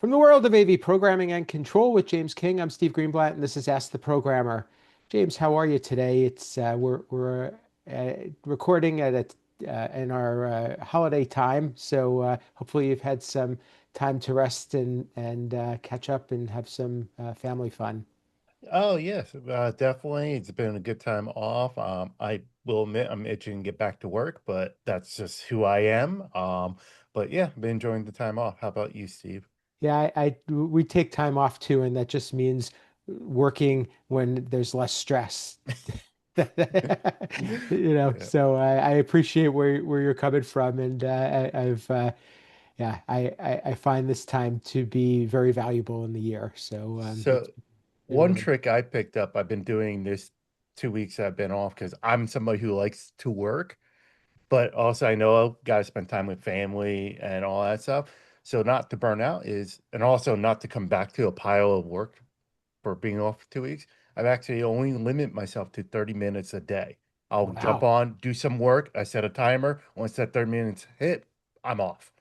From the world of AV programming and control with James King, I'm Steve Greenblatt, and this is Ask the Programmer. James, how are you today? It's recording at in our holiday time, so hopefully you've had some time to rest and catch up and have some family fun. Oh yes, definitely. It's been a good time off. I will admit I'm itching to get back to work, but that's just who I am. But yeah, been enjoying the time off. How about you, Steve? Yeah, we take time off too, and that just means working when there's less stress. Yeah. So I appreciate where you're coming from, and I find this time to be very valuable in the year. So it's So been one really trick I picked up, I've been doing this 2 weeks I've been off because I'm somebody who likes to work, but also I know I've got to spend time with family and all that stuff. So not to burn out is, and also not to come back to a pile of work for being off for 2 weeks. I've actually only limit myself to 30 minutes a day. I'll jump wow, on, do some work. I set a timer. Once that 30 minutes hit, I'm off.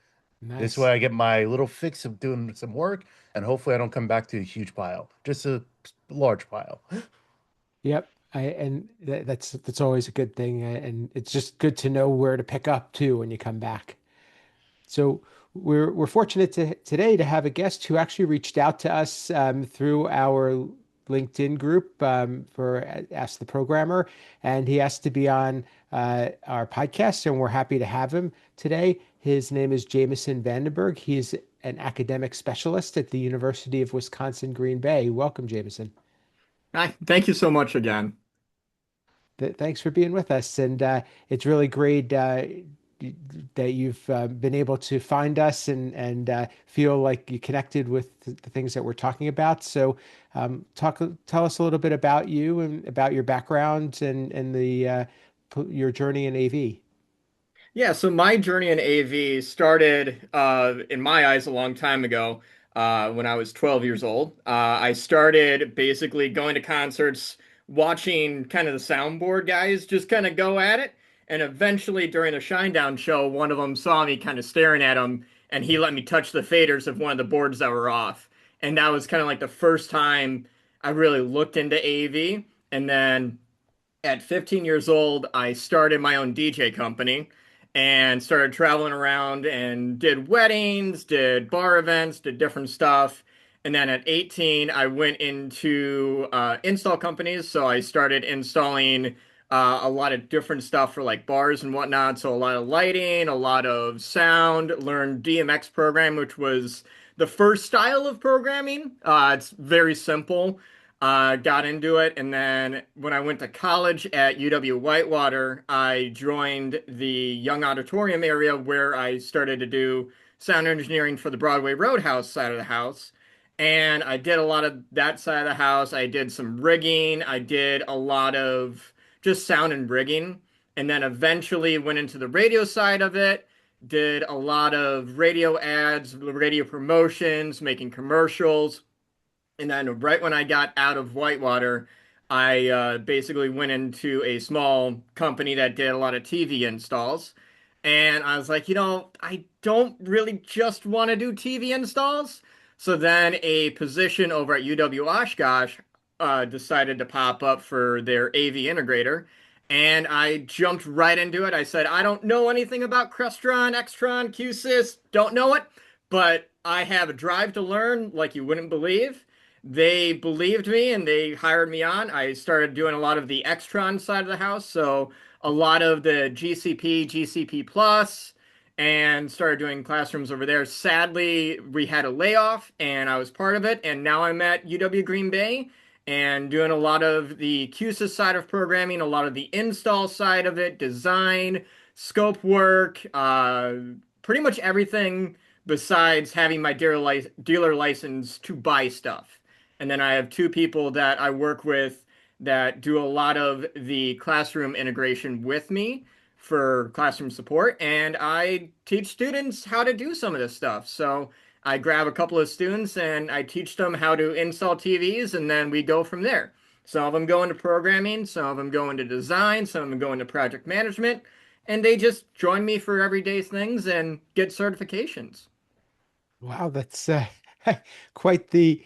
This way nice. I get my little fix of doing some work, and hopefully I don't come back to a huge pile, just a large pile. Yep. And that's always a good thing, and it's just good to know where to pick up too when you come back. So we're fortunate today to have a guest who actually reached out to us through our LinkedIn group for Ask the Programmer, and he asked to be on our podcast, and we're happy to have him today. His name is Jamison Vandenberg. He's an academic specialist at the University of Wisconsin Green Bay. Welcome, Jamison. Hi, thank you so much again. Thanks for being with us, and it's really great that you've been able to find us and feel like you connected with the things that we're talking about. So, tell us a little bit about you and about your background and the your journey in AV. Yeah, so my journey in AV started, in my eyes, a long time ago, when I was 12 years old. I started basically going to concerts, watching kind of the soundboard guys just kind of go at it. And eventually, during the Shinedown show, one of them saw me kind of staring at him, and he let me touch the faders of one of the boards that were off. And that was kind of like the first time I really looked into AV. And then at 15 years old, I started my own DJ company and started traveling around and did weddings, did bar events, did different stuff. And then at 18, I went into install companies. So I started installing a lot of different stuff for like bars and whatnot. So a lot of lighting, a lot of sound, learned DMX program, which was the first style of programming. It's very simple. Got into it, and then when I went to college at UW Whitewater, I joined the young auditorium area where I started to do sound engineering for the Broadway Roadhouse side of the house. And I did a lot of that side of the house. I did some rigging. I did a lot of just sound and rigging. And then eventually went into the radio side of it, did a lot of radio ads, radio promotions, making commercials. And then right when I got out of Whitewater, I basically went into a small company that did a lot of TV installs. And I was like, I don't really just want to do TV installs. So then a position over at UW Oshkosh decided to pop up for their AV integrator. And I jumped right into it. I said, I don't know anything about Crestron, Extron, QSys, don't know it, but I have a drive to learn like you wouldn't believe. They believed me and they hired me on. I started doing a lot of the Extron side of the house, so a lot of the GCP, GCP Plus, and started doing classrooms over there. Sadly, we had a layoff and I was part of it, and now I'm at UW Green Bay and doing a lot of the QSys side of programming, a lot of the install side of it, design, scope work, pretty much everything besides having my dealer license to buy stuff. And then I have two people that I work with that do a lot of the classroom integration with me for classroom support. And I teach students how to do some of this stuff. So I grab a couple of students and I teach them how to install TVs, and then we go from there. Some of them go into programming, some of them go into design, some of them go into project management, and they just join me for everyday things and get certifications. Wow, that's quite the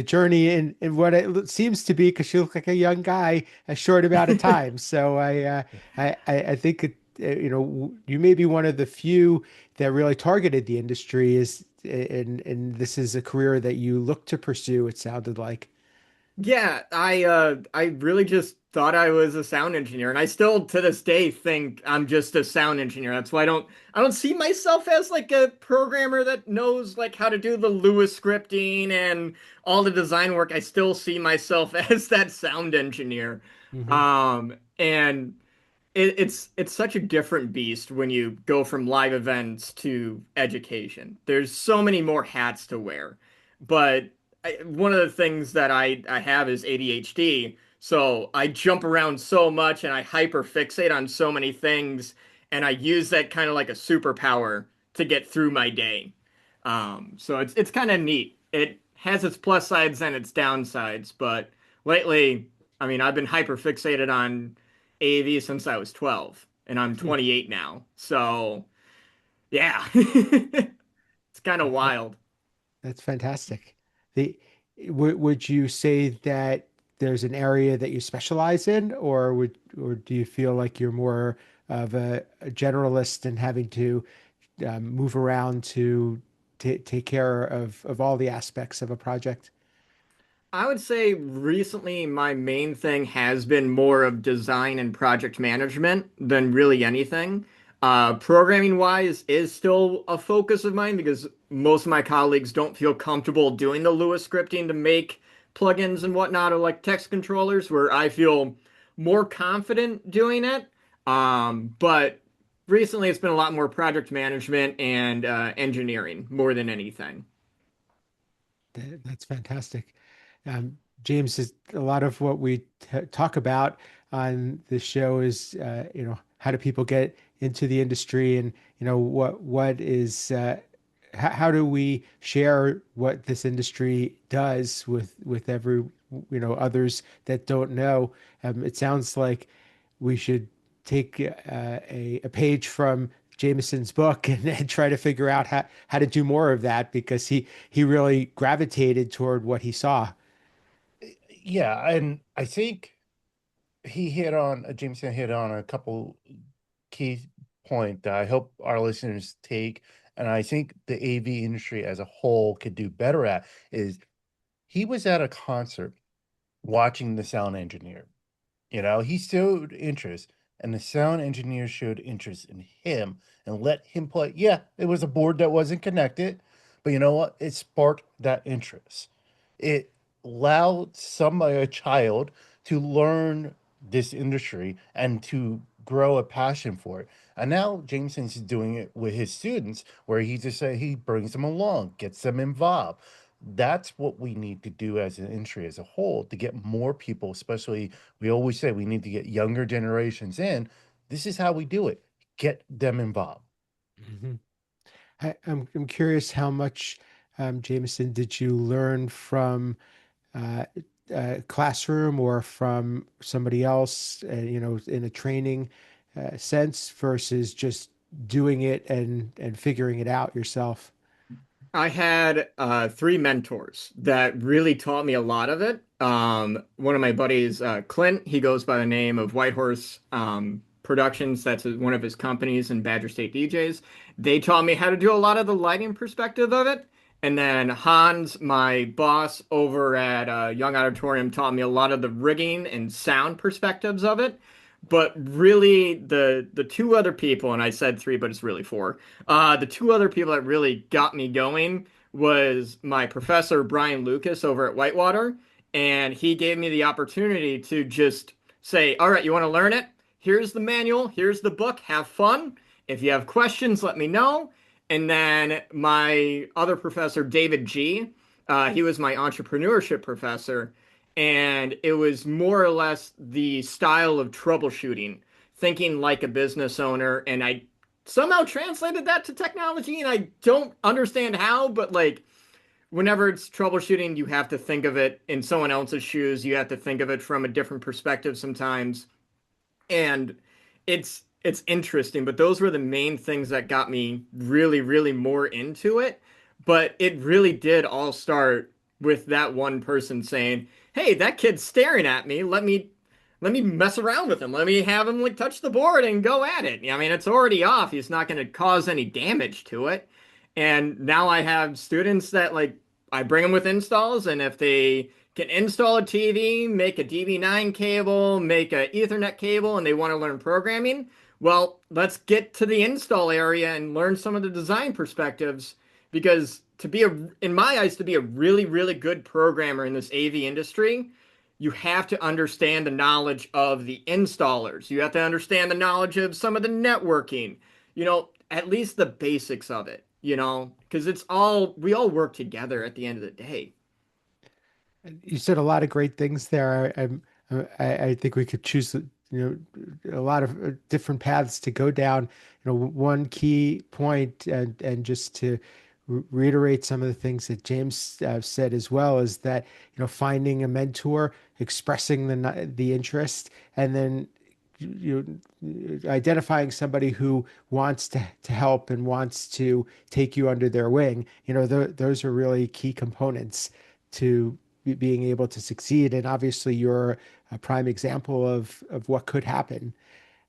journey in what it seems to be, because you look like a young guy a short amount of time. So I think you may be one of the few that really targeted the industry is and this is a career that you look to pursue, it sounded like. Yeah, I really just thought I was a sound engineer, and I still to this day think I'm just a sound engineer. That's why I don't see myself as like a programmer that knows like how to do the Lewis scripting and all the design work. I still see myself as that sound engineer. Hmm. And it's such a different beast when you go from live events to education. There's so many more hats to wear. But one of the things that I have is ADHD. So I jump around so much and I hyper fixate on so many things, and I use that kind of like a superpower to get through my day. So it's kind of neat. It has its plus sides and its downsides, but lately, I mean, I've been hyper fixated on AV since I was 12, and I'm 28 now. So, yeah, it's kind of wild. That's fantastic. The would you say that there's an area that you specialize in, or do you feel like you're more of a generalist and having to move around to take care of all the aspects of a project? I would say recently my main thing has been more of design and project management than really anything. Programming wise is still a focus of mine because most of my colleagues don't feel comfortable doing the Lewis scripting to make plugins and whatnot or like text controllers, where I feel more confident doing it. But recently it's been a lot more project management and engineering more than anything. That's fantastic. James, is a lot of what we talk about on the show is, how do people get into the industry, and what is how do we share what this industry does with every others that don't know. It sounds like we should take a page from Jamison's book and try to figure out how to do more of that, because he really gravitated toward what he saw. Yeah, and I think Jameson hit on a couple key point that I hope our listeners take, and I think the AV industry as a whole could do better at is he was at a concert watching the sound engineer. He showed interest, and the sound engineer showed interest in him and let him play. Yeah, it was a board that wasn't connected, but you know what? It sparked that interest. It allowed a child, to learn this industry and to grow a passion for it. And now Jameson's doing it with his students, where he brings them along, gets them involved. That's what we need to do as an industry as a whole to get more people, especially we always say we need to get younger generations in. This is how we do it. Get them involved. Mhm. I'm curious how much, Jameson, did you learn from uh, classroom or from somebody else, in a training sense versus just doing it and figuring it out yourself? I had three mentors that really taught me a lot of it. One of my buddies, Clint, he goes by the name of Whitehorse Productions. That's one of his companies in Badger State DJs. They taught me how to do a lot of the lighting perspective of it. And then Hans, my boss over at Young Auditorium, taught me a lot of the rigging and sound perspectives of it. But really, the two other people, and I said three, but it's really four. The two other people that really got me going was my professor, Brian Lucas, over at Whitewater. And he gave me the opportunity to just say, all right, you want to learn it? Here's the manual, here's the book, have fun. If you have questions, let me know. And then my other professor, David G., he was my entrepreneurship professor. And it was more or less the style of troubleshooting, thinking like a business owner. And I somehow translated that to technology, and I don't understand how, but like whenever it's troubleshooting, you have to think of it in someone else's shoes. You have to think of it from a different perspective sometimes. And it's interesting, but those were the main things that got me really, really more into it. But it really did all start with that one person saying, "Hey, that kid's staring at me. Let me mess around with him. Let me have him like touch the board and go at it." I mean, it's already off. He's not going to cause any damage to it. And now I have students that like I bring them with installs, and if they can install a TV, make a DB9 cable, make a Ethernet cable, and they want to learn programming, well, let's get to the install area and learn some of the design perspectives because in my eyes, to be a really, really good programmer in this AV industry, you have to understand the knowledge of the installers. You have to understand the knowledge of some of the networking, at least the basics of it, because we all work together at the end of the day. You said a lot of great things there. I think we could choose, a lot of different paths to go down. One key point, and just to reiterate some of the things that James said as well, is that, finding a mentor, expressing the interest, and then identifying somebody who wants to help and wants to take you under their wing. Those are really key components to being able to succeed. And obviously, you're a prime example of what could happen.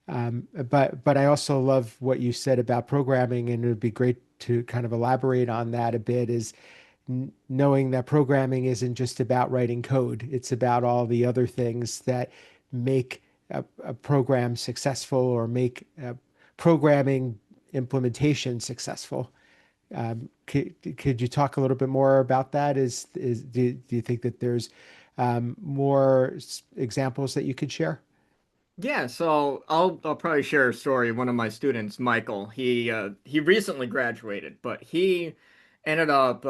But I also love what you said about programming, and it would be great to kind of elaborate on that a bit. Is knowing that programming isn't just about writing code; it's about all the other things that make a program successful, or make programming implementation successful. Could you talk a little bit more about that? Do you think that there's more examples that you could share? Yeah, so I'll probably share a story. One of my students, Michael, he recently graduated, but he ended up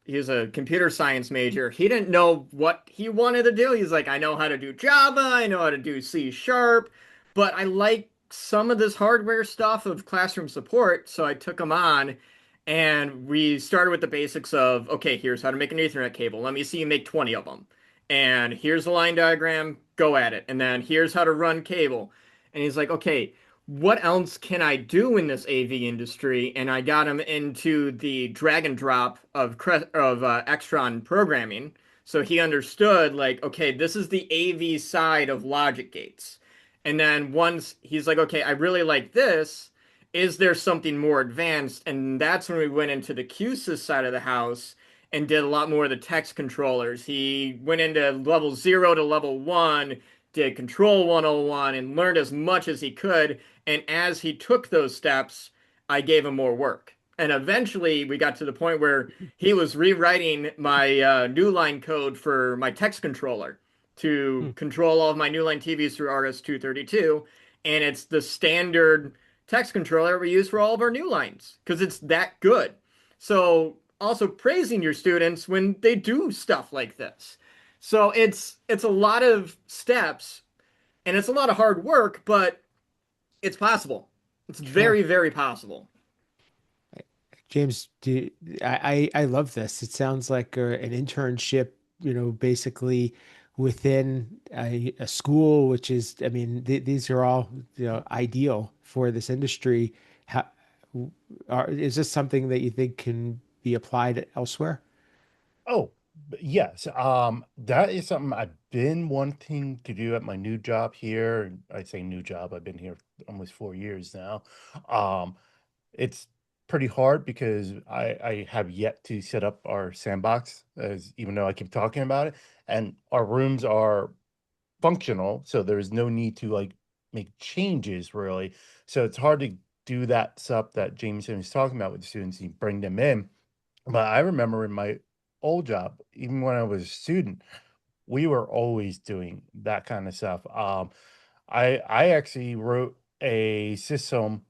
he was a computer science major. He didn't know what he wanted to do. He's like, I know how to do Java, I know how to do C sharp, but I like some of this hardware stuff of classroom support, so I took him on and we started with the basics of, okay, here's how to make an Ethernet cable. Let me see you make 20 of them. And here's the line diagram, go at it. And then here's how to run cable. And he's like, okay, what else can I do in this AV industry? And I got him into the drag and drop of Extron programming. So he understood, like, okay, this is the AV side of logic gates. And then once he's like, okay, I really like this. Is there something more advanced? And that's when we went into the QSys side of the house and did a lot more of the text controllers. He went into level 0 to level 1, did Control 101, and learned as much as he could. And as he took those steps, I gave him more work. And eventually, we got to the point where he was rewriting my new line code for my text controller to Hmm. control all of my new line TVs through RS-232. And it's the standard text controller we use for all of our new lines because it's that good. So also praising your students when they do stuff like this. So it's a lot of steps and it's a lot of hard work, but it's possible. It's Sure. very, very possible. James, I love this. It sounds like an internship, basically within a school, which is, I mean, these are all, ideal for this industry. How, is this something that you think can be applied elsewhere? Oh, yes. That is something I've been wanting to do at my new job here. I say new job, I've been here almost 4 years now. Um, it's pretty hard because I have yet to set up our sandbox, as even though I keep talking about it, and our rooms are functional, so there's no need to like make changes really. So it's hard to do that stuff that Jameson was talking about with the students. You bring them in, but I remember in my old job, even when I was a student, we were always doing that kind of stuff. I actually wrote a system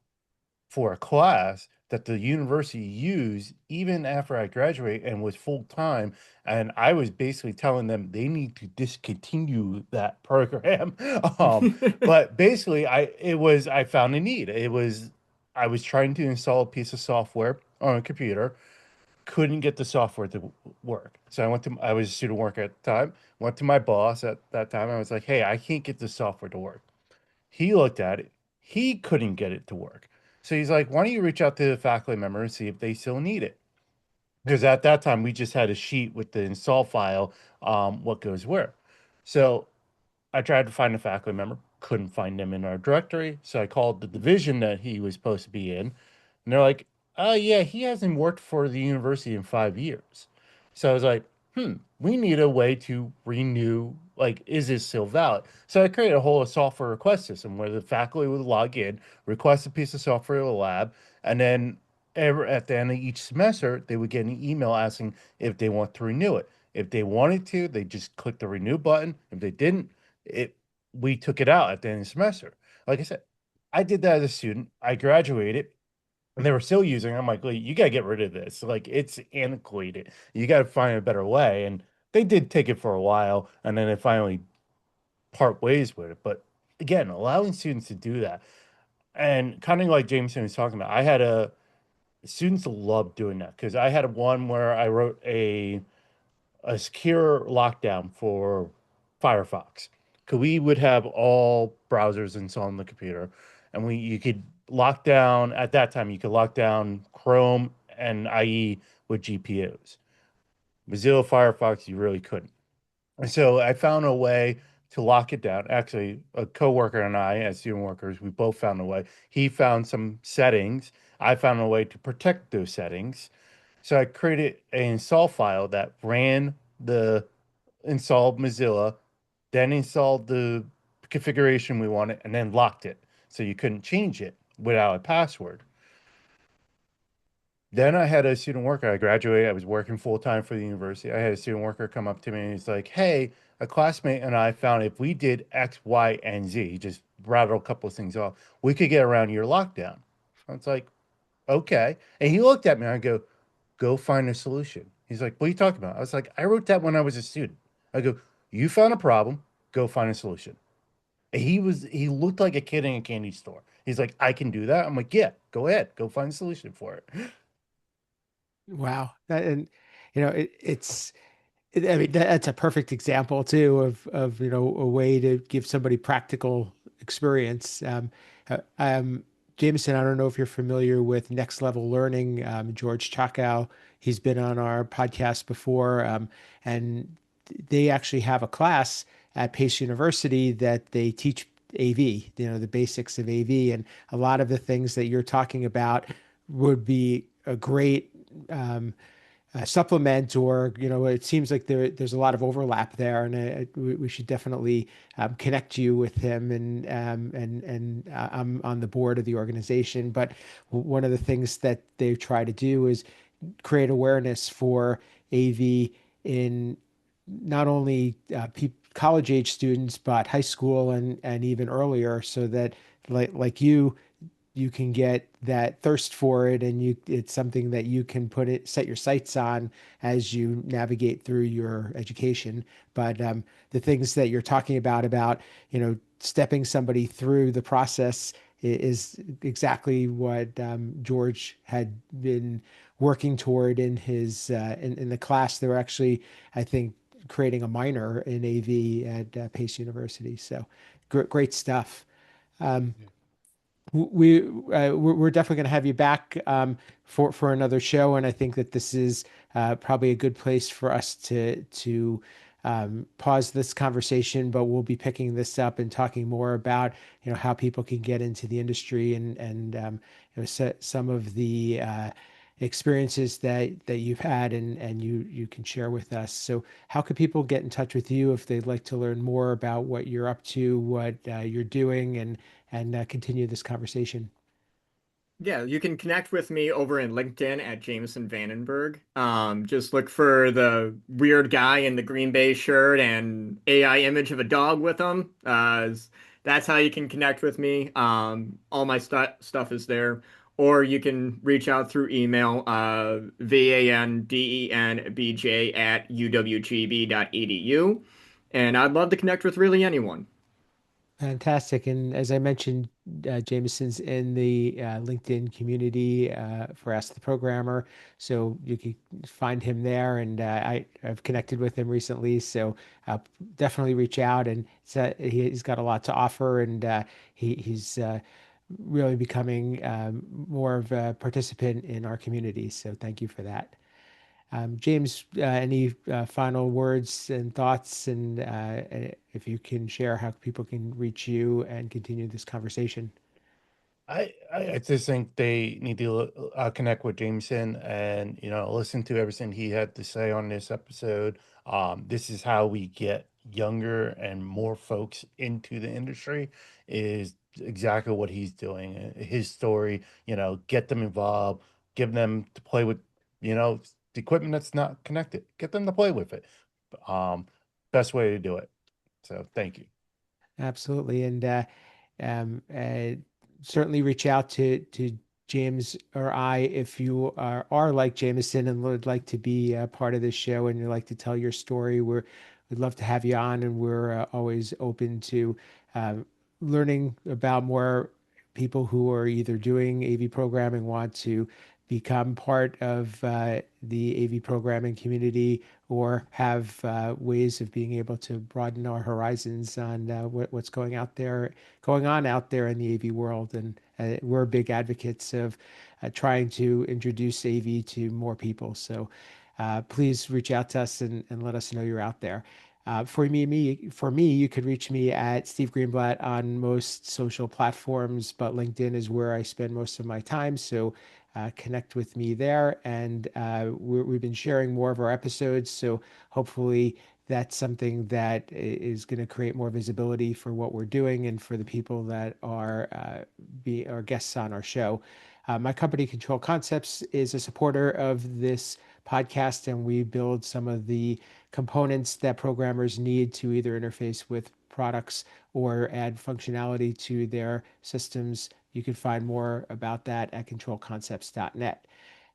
for a class that the university used even after I graduated and was full time. And I was basically telling them they need to discontinue that program. But basically, I found a need. I was trying to install a piece of software on a computer, couldn't get the software to work. So I was a student worker at the time, went to my boss at that time. I was like, hey, I can't get the software to work. He looked at it. He couldn't get it to work. So he's like, why don't you reach out to the faculty member and see if they still need it? because at that time we just had a sheet with the install file, what goes where. So I tried to find a faculty member, couldn't find him in our directory. So I called the division that he was supposed to be in, and they're like, "Oh yeah, he hasn't worked for the university in 5 years." So I was like, we need a way to renew. Like, is this still valid? So I created a whole software request system where the faculty would log in, request a piece of software to the lab, and then at the end of each semester, they would get an email asking if they want to renew it. If they wanted to, they just click the renew button. If they didn't, it we took it out at the end of the semester. Like I said, I did that as a student. I graduated and they were still using it. I'm like, well, you gotta get rid of this. Like it's antiquated. You gotta find a better way. And they did take it for a while and then they finally part ways with it. But again, allowing students to do that. And kind of like Jameson was talking about, I had a students love doing that because I had one where I wrote a secure lockdown for Firefox. Because we would have all browsers installed on the computer, and we you could lock down at that time. You could lock down Chrome and IE with GPUs. Mozilla Firefox, you really couldn't. And so I found a way to lock it down. Actually, a coworker and I, as student workers, we both found a way. He found some settings. I found a way to protect those settings. So I created an install file that ran the installed Mozilla, then installed the configuration we wanted, and then locked it. So you couldn't change it without a password. Then I had a student worker. I graduated. I was working full time for the university. I had a student worker come up to me and he's like, "Hey, a classmate and I found if we did X, Y, and Z, just rattle a couple of things off, we could get around your lockdown." I was like, "Okay." And he looked at me and I go find a solution. He's like, "What are you talking about?" I was like, "I wrote that when I was a student." I go, "You found a problem, go find a solution." And he looked like a kid in a candy store. He's like, "I can do that." I'm like, "Yeah, go ahead, go find a solution for it." Wow. And I mean, that's a perfect example too of a way to give somebody practical experience. Jameson, I don't know if you're familiar with Next Level Learning. George Chakow, he's been on our podcast before, and they actually have a class at Pace University that they teach AV, the basics of AV, and a lot of the things that you're talking about would be a great supplement, or it seems like there's a lot of overlap there, and we should definitely connect you with him, and I'm on the board of the organization. But one of the things that they try to do is create awareness for AV in not only college age students, but high school and even earlier, so that like you can get that thirst for it, and it's something that you can set your sights on as you navigate through your education. But the things that you're talking about stepping somebody through the process is exactly what George had been working toward in his in the class. They were actually, I think, creating a minor in AV at Pace University. So great stuff. Um, we're definitely going to have you back for another show, and I think that this is probably a good place for us to pause this conversation. But we'll be picking this up and talking more about how people can get into the industry, and some of the experiences that you've had, and you can share with us. So how could people get in touch with you if they'd like to learn more about what you're up to, what you're doing, and continue this conversation? Yeah, you can connect with me over in LinkedIn at Jamison Vandenberg. Just look for the weird guy in the Green Bay shirt and AI image of a dog with him. That's how you can connect with me. All my stuff is there. Or you can reach out through email, vandenbj at uwgb.edu. And I'd love to connect with really anyone. Fantastic. And as I mentioned, Jameson's in the LinkedIn community for Ask the Programmer. So you can find him there. And I've connected with him recently. So definitely reach out. And he's got a lot to offer. And he's really becoming more of a participant in our community. So thank you for that. James, any final words and thoughts, and if you can share how people can reach you and continue this conversation? I just think they need to connect with Jameson and listen to everything he had to say on this episode. This is how we get younger and more folks into the industry. Is exactly what he's doing. His story, get them involved, give them to play with, the equipment that's not connected. Get them to play with it. Um, Best way to do it. So thank you. Absolutely, and um, uh, certainly reach out to James or I if you are like Jameson and would like to be a part of this show and you'd like to tell your story. We'd love to have you on, and we're always open to um, learning about more people who are either doing AV programming, want to become part of the AV programming community, or have ways of being able to broaden our horizons on what's going on out there in the AV world. And we're big advocates of trying to introduce AV to more people. So please reach out to us and let us know you're out there. For me, you could reach me at Steve Greenblatt on most social platforms, but LinkedIn is where I spend most of my time. So connect with me there. And we've been sharing more of our episodes. So hopefully that's something that is going to create more visibility for what we're doing and for the people that are be our guests on our show. My company, Control Concepts, is a supporter of this podcast, and we build some of the components that programmers need to either interface with products or add functionality to their systems. You can find more about that at controlconcepts.net.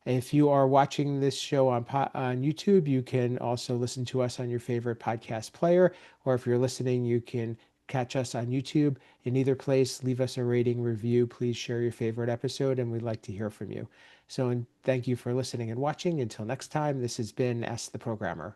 If you are watching this show on YouTube, you can also listen to us on your favorite podcast player, or if you're listening, you can catch us on YouTube. In either place, leave us a rating review. Please share your favorite episode, and we'd like to hear from you. So, and thank you for listening and watching. Until next time, this has been Ask the Programmer.